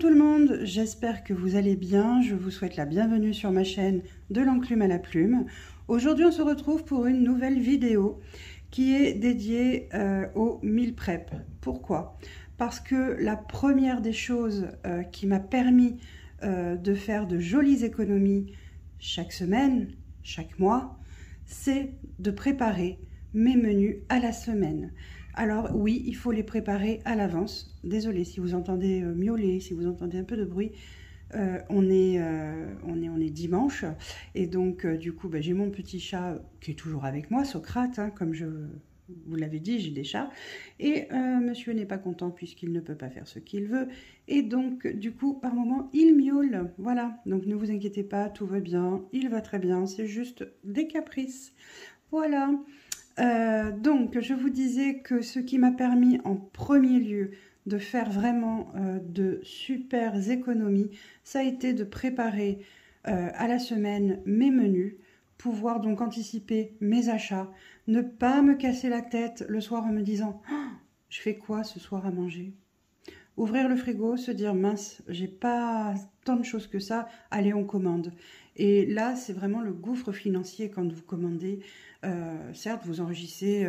tout le monde, j'espère que vous allez bien. Je vous souhaite la bienvenue sur ma chaîne de l'enclume à la plume. Aujourd'hui, on se retrouve pour une nouvelle vidéo qui est dédiée au meal prep. Pourquoi? Parce que la première des choses qui m'a permis de faire de jolies économies chaque semaine, chaque mois, c'est de préparer mes menus à la semaine. Alors oui, il faut les préparer à l'avance. Désolée si vous entendez miauler, si vous entendez un peu de bruit. On est dimanche et donc du coup j'ai mon petit chat qui est toujours avec moi, Socrate, hein, comme je vous l'avais dit, j'ai des chats. Et monsieur n'est pas content puisqu'il ne peut pas faire ce qu'il veut. Et donc du coup par moment il miaule. Voilà, donc ne vous inquiétez pas, tout va bien, il va très bien, c'est juste des caprices. Voilà. Donc je vous disais que ce qui m'a permis en premier lieu de faire vraiment de super économies, ça a été de préparer à la semaine mes menus, pouvoir donc anticiper mes achats, ne pas me casser la tête le soir en me disant oh, je fais quoi ce soir à manger? Ouvrir le frigo, se dire mince, j'ai pas tant de choses que ça, allez on commande. Et là c'est vraiment le gouffre financier quand vous commandez. Certes vous enrichissez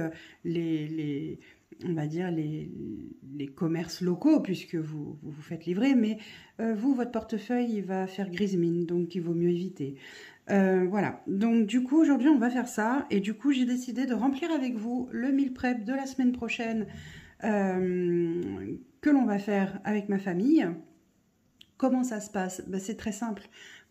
on va dire les commerces locaux puisque vous faites livrer, mais vous votre portefeuille il va faire grise mine, donc il vaut mieux éviter. Voilà, donc du coup aujourd'hui on va faire ça et du coup j'ai décidé de remplir avec vous le meal prep de la semaine prochaine que l'on va faire avec ma famille. Comment ça se passe? C'est très simple.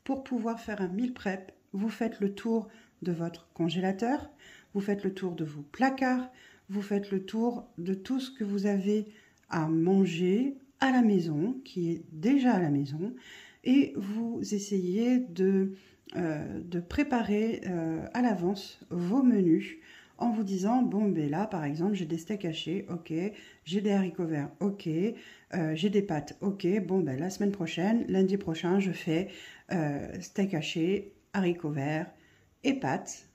Pour pouvoir faire un meal prep, vous faites le tour de votre congélateur, vous faites le tour de vos placards, vous faites le tour de tout ce que vous avez à manger à la maison, qui est déjà à la maison, et vous essayez de préparer à l'avance vos menus en vous disant, bon, ben là, par exemple, j'ai des steaks hachés, ok, j'ai des haricots verts, ok, j'ai des pâtes, ok, bon, ben la semaine prochaine, lundi prochain, je fais steak haché, haricots verts et pâtes.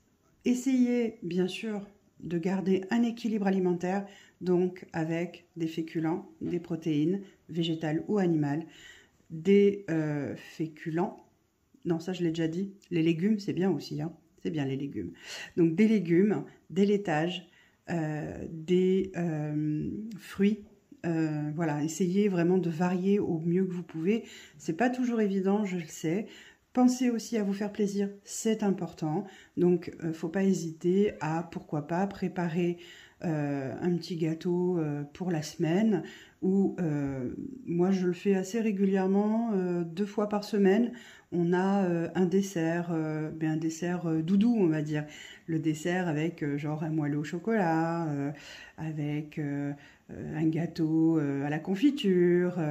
Essayez, bien sûr, de garder un équilibre alimentaire, donc avec des féculents, des protéines, végétales ou animales, des féculents, non ça je l'ai déjà dit, les légumes c'est bien aussi, hein. C'est bien les légumes. Donc des légumes, des laitages, des fruits. Voilà, essayez vraiment de varier au mieux que vous pouvez. C'est pas toujours évident, je le sais. Pensez aussi à vous faire plaisir, c'est important. Donc, faut pas hésiter à, pourquoi pas, préparer un petit gâteau pour la semaine. Ou moi, je le fais assez régulièrement, 2 fois par semaine. On a un dessert doudou, on va dire. Le dessert avec genre un moelleux au chocolat, avec un gâteau à la confiture,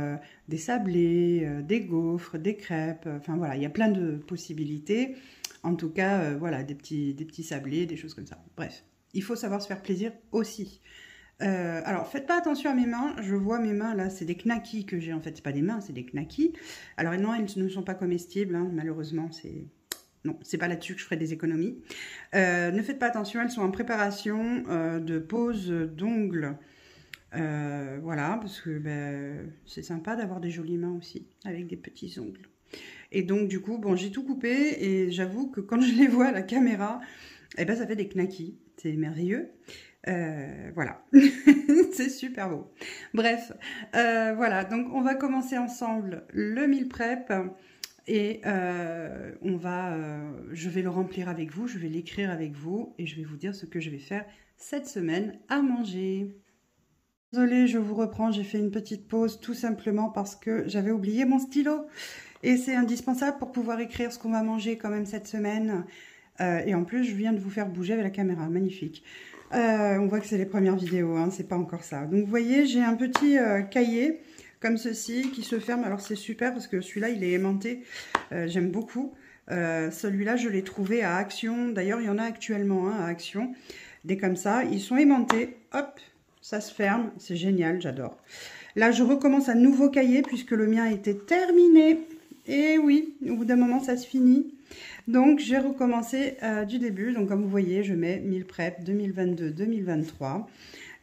des sablés, des gaufres, des crêpes. Enfin voilà, il y a plein de possibilités. En tout cas, voilà, des petits sablés, des choses comme ça. Bref, il faut savoir se faire plaisir aussi. Alors, faites pas attention à mes mains. Je vois mes mains, là, c'est des knackis que j'ai. En fait, c'est pas des mains, c'est des knackis. Alors, non, ils ne sont pas comestibles, hein, malheureusement, c'est... Non, c'est pas là-dessus que je ferai des économies. Ne faites pas attention, elles sont en préparation de pose d'ongles. Voilà, parce que c'est sympa d'avoir des jolies mains aussi, avec des petits ongles. Et donc, du coup, bon, j'ai tout coupé, et j'avoue que quand je les vois à la caméra, eh ben, ça fait des knackis. C'est merveilleux. Voilà, c'est super beau. Bref, voilà, donc on va commencer ensemble le meal prep et je vais le remplir avec vous, je vais l'écrire avec vous et je vais vous dire ce que je vais faire cette semaine à manger. Désolée, je vous reprends, j'ai fait une petite pause tout simplement parce que j'avais oublié mon stylo et c'est indispensable pour pouvoir écrire ce qu'on va manger quand même cette semaine. Et en plus, je viens de vous faire bouger avec la caméra, magnifique. On voit que c'est les premières vidéos, hein, c'est pas encore ça. Donc vous voyez, j'ai un petit cahier comme ceci qui se ferme. Alors c'est super parce que celui-là il est aimanté, j'aime beaucoup. Celui-là je l'ai trouvé à Action, d'ailleurs il y en a actuellement hein, à Action. Des comme ça, ils sont aimantés, hop, ça se ferme, c'est génial, j'adore. Là je recommence un nouveau cahier puisque le mien était terminé. Et oui, au bout d'un moment, ça se finit. Donc, j'ai recommencé du début. Donc, comme vous voyez, je mets meal prep 2022-2023.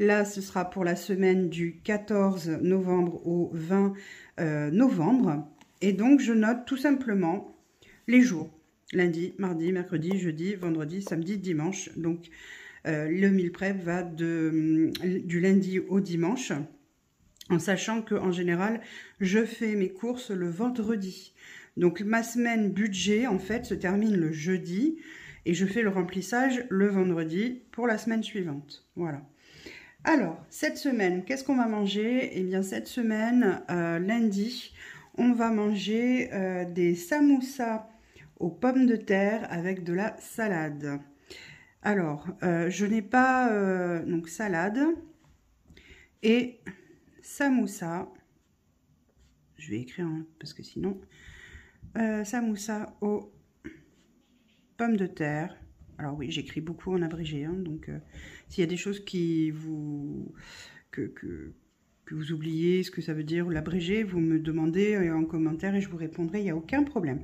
Là, ce sera pour la semaine du 14 novembre au 20 novembre. Et donc, je note tout simplement les jours. Lundi, mardi, mercredi, jeudi, vendredi, samedi, dimanche. Donc, le meal prep va du lundi au dimanche. En sachant qu'en général, je fais mes courses le vendredi. Donc, ma semaine budget, en fait, se termine le jeudi. Et je fais le remplissage le vendredi pour la semaine suivante. Voilà. Alors, cette semaine, qu'est-ce qu'on va manger? Eh bien, cette semaine, lundi, on va manger des samoussas aux pommes de terre avec de la salade. Alors, je n'ai pas... donc, salade et samoussa. Je vais écrire, hein, parce que sinon... samoussa aux pommes de terre. Alors oui, j'écris beaucoup en abrégé, hein, donc s'il y a des choses qui vous... que vous oubliez ce que ça veut dire, ou l'abrégé, vous me demandez en commentaire et je vous répondrai, il n'y a aucun problème.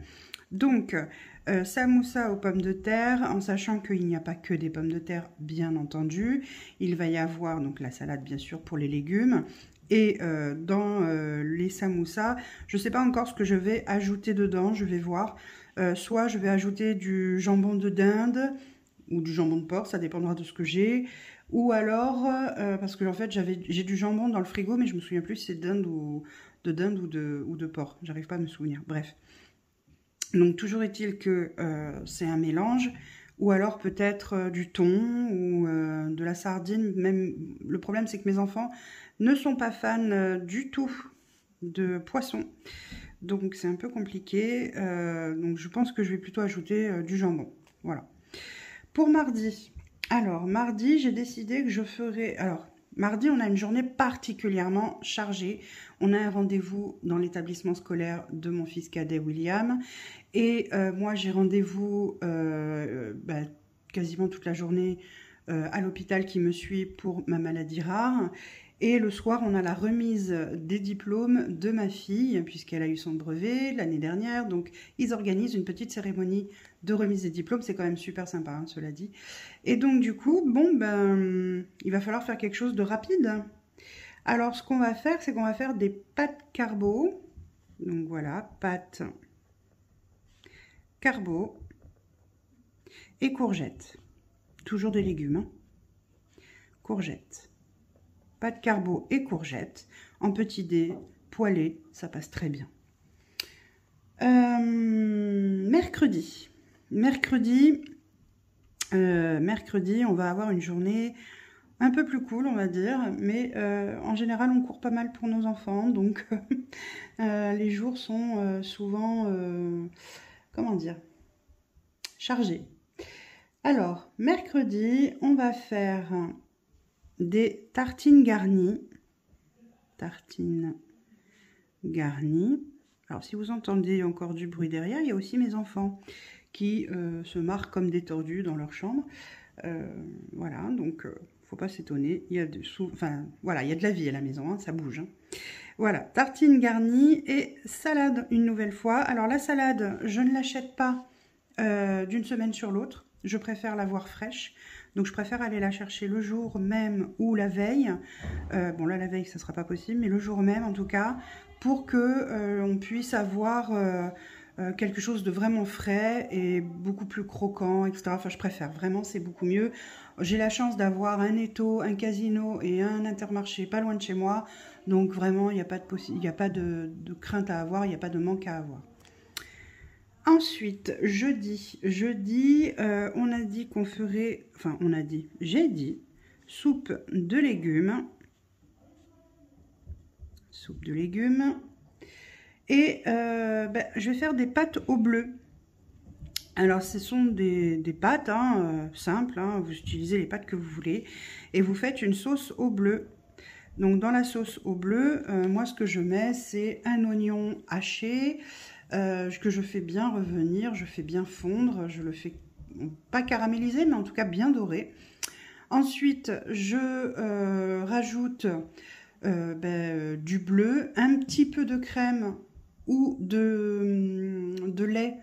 Donc, samoussa aux pommes de terre, en sachant qu'il n'y a pas que des pommes de terre, bien entendu. Il va y avoir donc la salade, bien sûr, pour les légumes. Et dans les samoussas, je ne sais pas encore ce que je vais ajouter dedans, je vais voir. Soit je vais ajouter du jambon de dinde ou du jambon de porc, ça dépendra de ce que j'ai. Ou alors, parce que en fait j'ai du jambon dans le frigo, mais je me souviens plus si c'est de dinde ou de porc. J'arrive pas à me souvenir. Bref. Donc toujours est-il que c'est un mélange. Ou alors peut-être du thon ou de la sardine. Même le problème c'est que mes enfants ne sont pas fans du tout de poisson. Donc c'est un peu compliqué. Donc je pense que je vais plutôt ajouter du jambon. Voilà. Pour mardi. Alors mardi, j'ai décidé que je ferai... Alors mardi, on a une journée particulièrement chargée. On a un rendez-vous dans l'établissement scolaire de mon fils cadet William. Et moi, j'ai rendez-vous quasiment toute la journée à l'hôpital qui me suit pour ma maladie rare. Et le soir, on a la remise des diplômes de ma fille, puisqu'elle a eu son brevet l'année dernière. Donc, ils organisent une petite cérémonie de remise des diplômes. C'est quand même super sympa, hein, cela dit. Et donc, du coup, bon, il va falloir faire quelque chose de rapide. Alors, ce qu'on va faire, c'est qu'on va faire des pâtes carbo. Donc, voilà, pâtes carbo et courgettes. Toujours des légumes, hein. Courgettes. Pâtes carbo et courgettes, en petits dés, poêlés, ça passe très bien. Mercredi, on va avoir une journée un peu plus cool, on va dire, mais en général, on court pas mal pour nos enfants, donc les jours sont souvent, comment dire, chargés. Alors, mercredi, on va faire... des tartines garnies. Tartines garnies. Alors, si vous entendez encore du bruit derrière, il y a aussi mes enfants qui se marrent comme des tordus dans leur chambre. Voilà, donc, faut pas s'étonner. Il y a voilà, il y a de la vie à la maison, hein, ça bouge. Hein. Voilà, tartines garnies et salade une nouvelle fois. Alors, la salade, je ne l'achète pas d'une semaine sur l'autre. Je préfère l'avoir fraîche. Donc, je préfère aller la chercher le jour même ou la veille. Bon, là, la veille, ça ne sera pas possible, mais le jour même, en tout cas, pour que on puisse avoir quelque chose de vraiment frais et beaucoup plus croquant, etc. Enfin, je préfère. Vraiment, c'est beaucoup mieux. J'ai la chance d'avoir un Netto, un Casino et un Intermarché pas loin de chez moi. Donc, vraiment, il n'y a pas de crainte à avoir, il n'y a pas de manque à avoir. Ensuite, jeudi, on a dit qu'on ferait, enfin on a dit, j'ai dit, soupe de légumes, et je vais faire des pâtes au bleu. Alors ce sont des pâtes hein, simples, hein, vous utilisez les pâtes que vous voulez, et vous faites une sauce au bleu. Donc dans la sauce au bleu, moi ce que je mets c'est un oignon haché, que je fais bien revenir, je fais bien fondre, je le fais pas caraméliser mais en tout cas bien doré. Ensuite je rajoute du bleu, un petit peu de crème ou de lait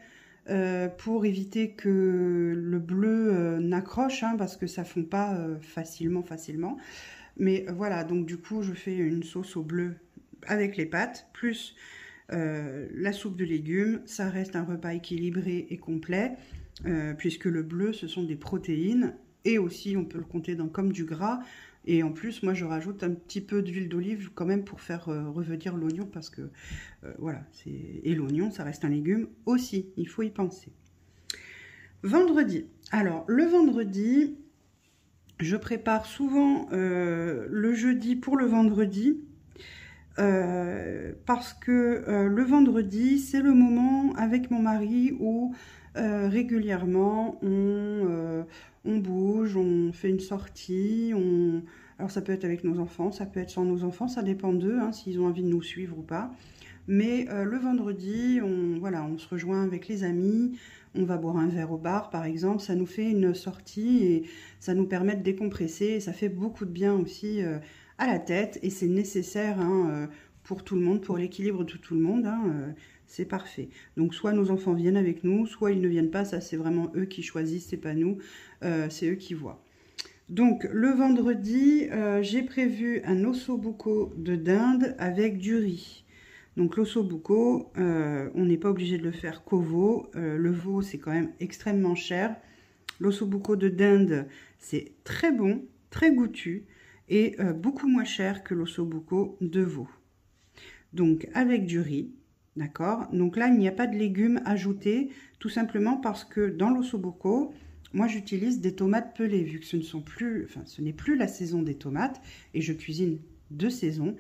pour éviter que le bleu n'accroche, hein, parce que ça ne fond pas facilement. Mais voilà, donc du coup, je fais une sauce au bleu avec les pâtes, plus la soupe de légumes. Ça reste un repas équilibré et complet, puisque le bleu, ce sont des protéines, et aussi, on peut le compter comme du gras. Et en plus, moi, je rajoute un petit peu d'huile d'olive quand même pour faire revenir l'oignon, parce que, voilà, et l'oignon, ça reste un légume aussi, il faut y penser. Vendredi. Alors, le vendredi, je prépare souvent le jeudi pour le vendredi, parce que le vendredi, c'est le moment avec mon mari où régulièrement on bouge, on fait une sortie, alors ça peut être avec nos enfants, ça peut être sans nos enfants, ça dépend d'eux, hein, s'ils ont envie de nous suivre ou pas. Mais le vendredi, on se rejoint avec les amis, on va boire un verre au bar par exemple, ça nous fait une sortie et ça nous permet de décompresser, et ça fait beaucoup de bien aussi à la tête, et c'est nécessaire, hein, pour tout le monde, pour l'équilibre de tout le monde, hein, c'est parfait. Donc soit nos enfants viennent avec nous, soit ils ne viennent pas, ça c'est vraiment eux qui choisissent, c'est pas nous, c'est eux qui voient. Donc le vendredi, j'ai prévu un ossobuco de dinde avec du riz. Donc l'ossobuco, on n'est pas obligé de le faire qu'au veau. Le veau, c'est quand même extrêmement cher. L'ossobuco de dinde, c'est très bon, très goûtu et beaucoup moins cher que l'ossobuco de veau. Donc avec du riz, d'accord. Donc là, il n'y a pas de légumes ajoutés, tout simplement parce que dans l'ossobuco, moi j'utilise des tomates pelées, vu que ce n'est plus la saison des tomates, et je cuisine de saison.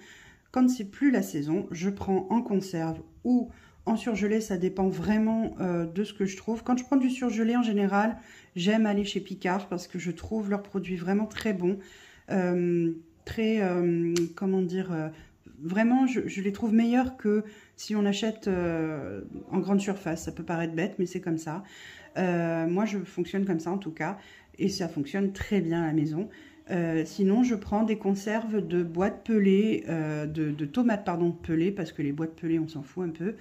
Quand c'est plus la saison, je prends en conserve ou en surgelé, ça dépend vraiment de ce que je trouve. Quand je prends du surgelé, en général, j'aime aller chez Picard parce que je trouve leurs produits vraiment très bons. Comment dire, vraiment, je les trouve meilleurs que si on achète en grande surface. Ça peut paraître bête, mais c'est comme ça. Moi, je fonctionne comme ça en tout cas, et ça fonctionne très bien à la maison. Sinon, je prends des conserves de boîtes pelées, de tomates pardon, pelées, parce que les boîtes pelées, on s'en fout un peu.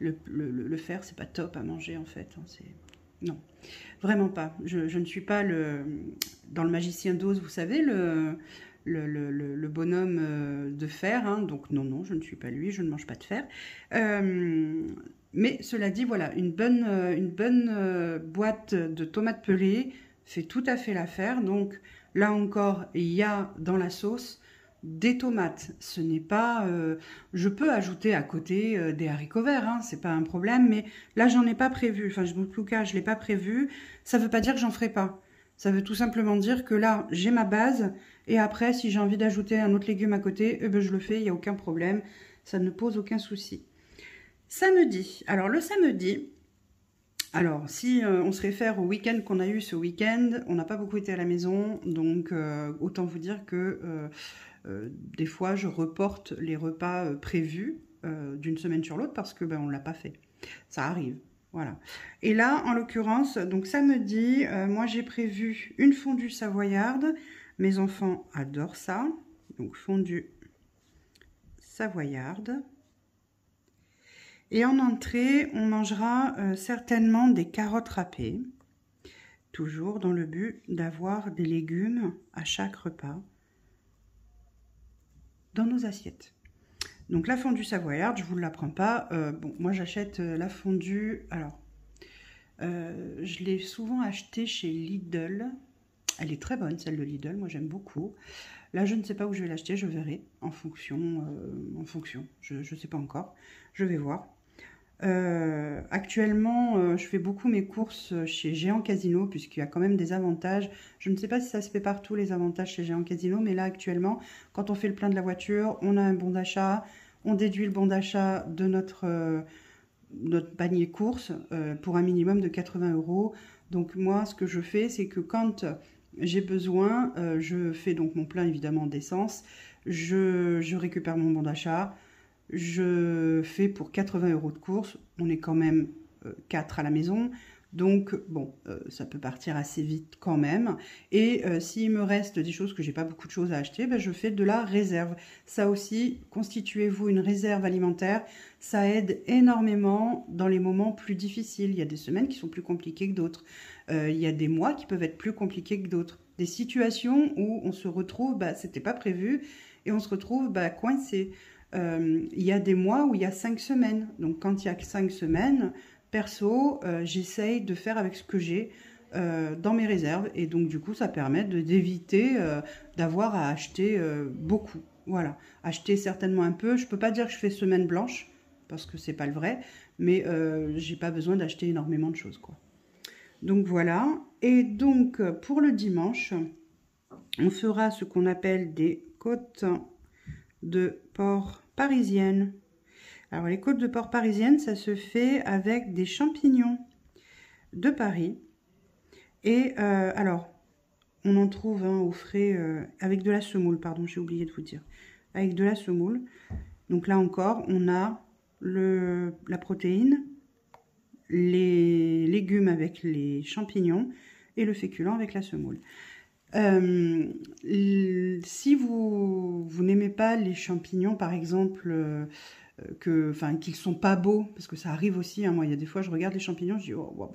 Le fer, c'est pas top à manger en fait. Hein, non, vraiment pas. Je ne suis pas dans le magicien d'Oz, vous savez, le bonhomme de fer. Hein, donc non, je ne suis pas lui, je ne mange pas de fer. Mais cela dit, voilà, une bonne boîte de tomates pelées fait tout à fait l'affaire. Donc là encore, il y a dans la sauce des tomates. Ce n'est pas... je peux ajouter à côté des haricots verts, hein, c'est pas un problème, mais là, j'en ai pas prévu. Enfin, en tout cas, je l'ai pas prévu. Ça veut pas dire que j'en ferai pas. Ça veut tout simplement dire que là, j'ai ma base, et après, si j'ai envie d'ajouter un autre légume à côté, eh ben, je le fais, il n'y a aucun problème. Ça ne pose aucun souci. Samedi. Alors, le samedi... Alors, si on se réfère au week-end qu'on a eu ce week-end, on n'a pas beaucoup été à la maison, donc autant vous dire que des fois, je reporte les repas prévus d'une semaine sur l'autre parce que on ne l'a pas fait. Ça arrive, voilà. Et là, en l'occurrence, donc samedi, moi j'ai prévu une fondue savoyarde. Mes enfants adorent ça, donc fondue savoyarde. Et en entrée, on mangera certainement des carottes râpées, toujours dans le but d'avoir des légumes à chaque repas dans nos assiettes. Donc la fondue savoyarde, je ne vous l'apprends pas. Bon, moi j'achète la fondue, alors je l'ai souvent achetée chez Lidl. Elle est très bonne, celle de Lidl, moi j'aime beaucoup. Là, je ne sais pas où je vais l'acheter, je verrai en fonction. Je ne sais pas encore, je vais voir. Actuellement, je fais beaucoup mes courses chez Géant Casino, puisqu'il y a quand même des avantages. Je ne sais pas si ça se fait partout, les avantages chez Géant Casino, mais là, actuellement, quand on fait le plein de la voiture, on a un bon d'achat, on déduit le bon d'achat de notre panier course pour un minimum de 80 €. Donc moi, ce que je fais, c'est que quand j'ai besoin, je fais donc mon plein évidemment d'essence, je récupère mon bon d'achat, je fais pour 80 € de course, on est quand même 4 à la maison, Donc, bon, ça peut partir assez vite quand même. Et s'il me reste des choses que j'ai pas beaucoup de choses à acheter, ben, je fais de la réserve. Ça aussi, constituez-vous une réserve alimentaire. Ça aide énormément dans les moments plus difficiles. Il y a des semaines qui sont plus compliquées que d'autres. Il y a des mois qui peuvent être plus compliqués que d'autres. Des situations où on se retrouve, bah, c'était pas prévu, et on se retrouve coincé. Il y a des mois où il y a 5 semaines. Donc quand il y a 5 semaines, perso, j'essaye de faire avec ce que j'ai dans mes réserves. Et donc du coup, ça permet d'éviter d'avoir à acheter beaucoup. Voilà, acheter certainement un peu. Je peux pas dire que je fais semaine blanche, parce que c'est pas le vrai, mais j'ai pas besoin d'acheter énormément de choses, quoi. Donc voilà, et donc pour le dimanche, on fera ce qu'on appelle des côtes de porc parisiennes. Alors les côtes de porc parisiennes, ça se fait avec des champignons de Paris. Et alors, on en trouve au frais avec de la semoule, pardon, j'ai oublié de vous dire. Avec de la semoule. Donc là encore, on a la protéine, les légumes avec les champignons et le féculent avec la semoule. Si vous n'aimez pas les champignons, par exemple, qu'ils sont pas beaux, parce que ça arrive aussi, hein, moi il y a des fois je regarde les champignons, je dis oh,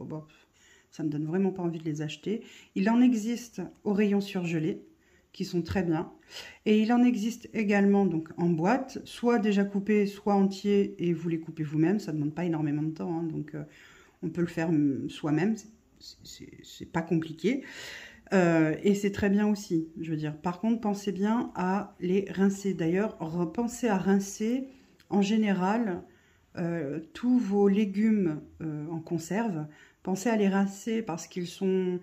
ça me donne vraiment pas envie de les acheter. Il en existe au rayon surgelé, qui sont très bien, et il en existe également donc en boîte, soit déjà coupés, soit entiers, et vous les coupez vous-même, ça ne demande pas énormément de temps, hein, donc on peut le faire soi-même, c'est pas compliqué. Et c'est très bien aussi, je veux dire. Par contre, pensez bien à les rincer. D'ailleurs, pensez à rincer en général tous vos légumes en conserve. Pensez à les rincer parce qu'ils sont,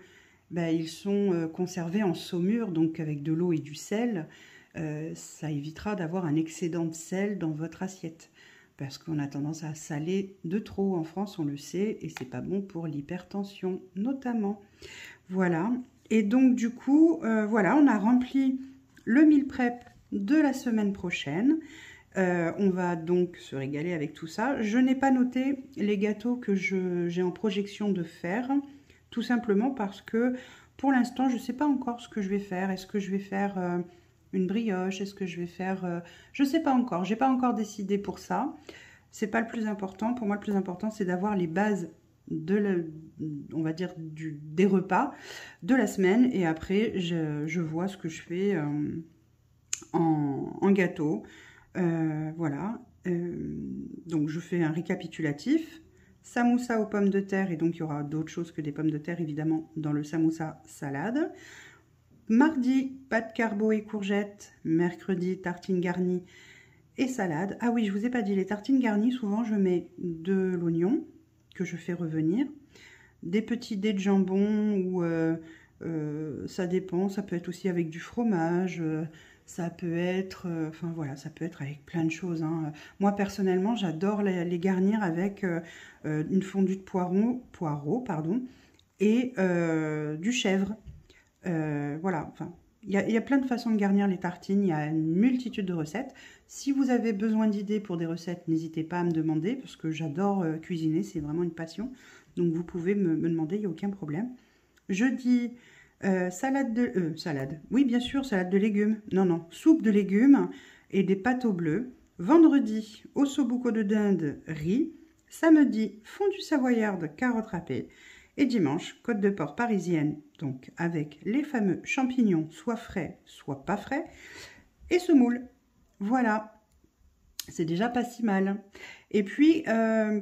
conservés en saumure, donc avec de l'eau et du sel. Ça évitera d'avoir un excédent de sel dans votre assiette. Parce qu'on a tendance à saler de trop en France, on le sait, et c'est pas bon pour l'hypertension notamment. Voilà. Et donc du coup, voilà, on a rempli le meal prep de la semaine prochaine. On va donc se régaler avec tout ça. Je n'ai pas noté les gâteaux que j'ai en projection de faire, tout simplement parce que pour l'instant, je ne sais pas encore ce que je vais faire. Est-ce que je vais faire une brioche? Est-ce que je vais faire... je ne sais pas encore, je n'ai pas encore décidé pour ça. C'est pas le plus important. Pour moi, le plus important, c'est d'avoir les bases on va dire des repas de la semaine, et après je vois ce que je fais en gâteau. Voilà, donc je fais un récapitulatif. Samoussa aux pommes de terre, et donc il y aura d'autres choses que des pommes de terre évidemment dans le samoussa salade. Mardi, pâtes carbo et courgettes. Mercredi, tartines garnies et salade. Ah oui, je vous ai pas dit, les tartines garnies, souvent je mets de l'oignon que je fais revenir, des petits dés de jambon, ou ça dépend, ça peut être aussi avec du fromage, ça peut être, enfin voilà, ça peut être avec plein de choses, hein. Moi personnellement, j'adore les garnir avec une fondue de poireaux, pardon, et du chèvre. Voilà, enfin, il y a plein de façons de garnir les tartines, il y a une multitude de recettes. Si vous avez besoin d'idées pour des recettes, n'hésitez pas à me demander, parce que j'adore cuisiner, c'est vraiment une passion. Donc vous pouvez me demander, il n'y a aucun problème. Jeudi, salade. Oui, bien sûr, salade de légumes. Non, soupe de légumes et des pâtes au bleu. Vendredi, ossobuco de dinde, riz. Samedi, fondue savoyarde, carottes râpées. Et dimanche, côte de porc parisienne, donc avec les fameux champignons, soit frais, soit pas frais, et semoule. Voilà, c'est déjà pas si mal. Et puis,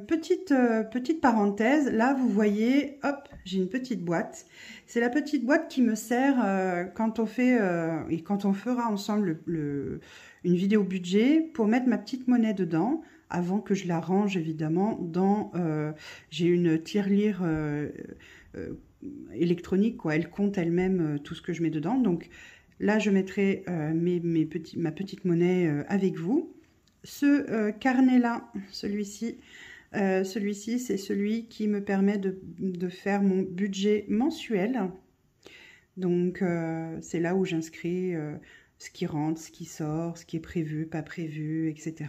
petite parenthèse, là vous voyez, hop, j'ai une petite boîte. C'est la petite boîte qui me sert quand on fait, et quand on fera ensemble une vidéo budget, pour mettre ma petite monnaie dedans, avant que je la range évidemment dans... j'ai une tirelire électronique, quoi. Elle compte elle-même tout ce que je mets dedans. Donc là, je mettrai ma petite monnaie avec vous. Ce carnet-là, celui-ci, c'est celui qui me permet de faire mon budget mensuel. Donc, c'est là où j'inscris ce qui rentre, ce qui sort, ce qui est prévu, pas prévu, etc.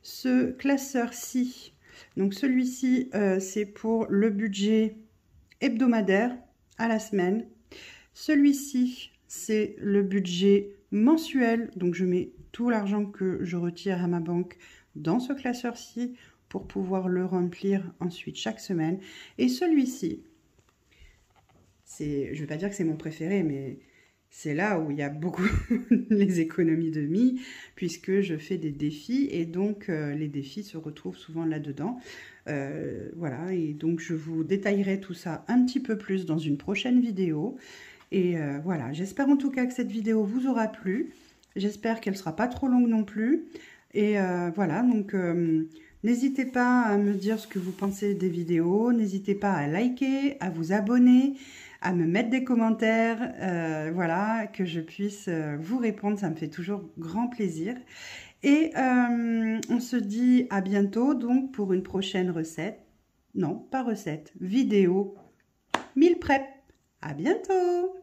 Ce classeur-ci, donc celui-ci, c'est pour le budget hebdomadaire à la semaine. Celui-ci, c'est le budget mensuel. Donc, je mets tout l'argent que je retire à ma banque dans ce classeur-ci pour pouvoir le remplir ensuite chaque semaine. Et celui-ci, je ne vais pas dire que c'est mon préféré, mais c'est là où il y a beaucoup les économies de mie, puisque je fais des défis et donc les défis se retrouvent souvent là-dedans. Voilà, et donc je vous détaillerai tout ça un petit peu plus dans une prochaine vidéo. Et voilà, j'espère en tout cas que cette vidéo vous aura plu. J'espère qu'elle ne sera pas trop longue non plus. Et voilà, donc n'hésitez pas à me dire ce que vous pensez des vidéos. N'hésitez pas à liker, à vous abonner, à me mettre des commentaires. Voilà, que je puisse vous répondre. Ça me fait toujours grand plaisir. Et on se dit à bientôt donc pour une prochaine recette. Non, pas recette, vidéo. Meal prep. À bientôt!